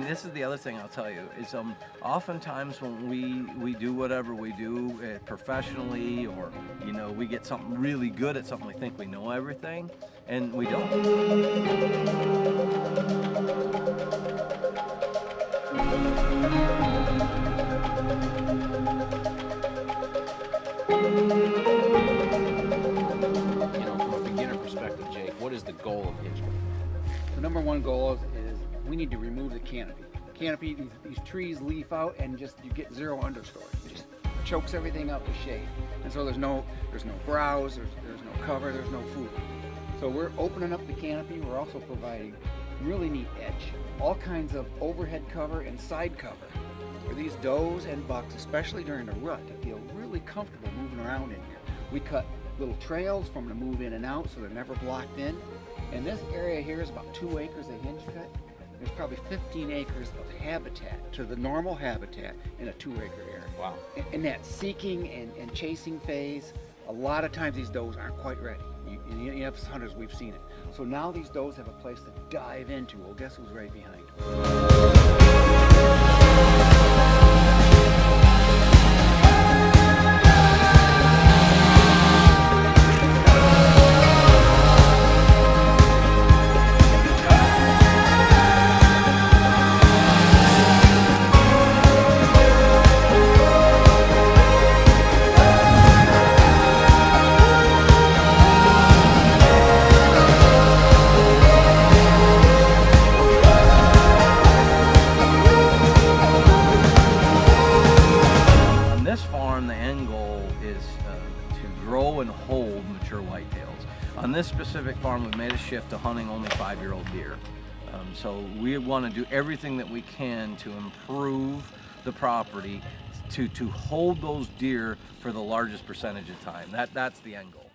this is the other thing I'll tell you is oftentimes when we do whatever we do professionally, or we get something really good at something, we think we know everything, and we don't. From a beginner perspective, Jake, what is the goal of Hinge-cutting? The number one goal is we need to remove the canopy. Canopy, these trees leaf out and you get zero understory. It just chokes everything up with shade. And so there's no browse, there's no cover, there's no food. So we're opening up the canopy. We're also providing really neat edge. All kinds of overhead cover and side cover for these does and bucks, especially during the rut, to feel really comfortable moving around in here. We cut little trails for them to move in and out so they're never blocked in. And this area here is about 2 acres of hinge cut. There's probably 15 acres of habitat to the normal habitat in a 2-acre area. Wow. In that seeking and chasing phase, a lot of times these does aren't quite ready. You have hunters, we've seen it. So now these does have a place to dive into. Well, guess who's right behind them? The end goal is to grow and hold mature whitetails. On this specific farm, we've made a shift to hunting only 5-year-old deer. So we want to do everything that we can to improve the property to hold those deer for the largest percentage of time. That's the end goal.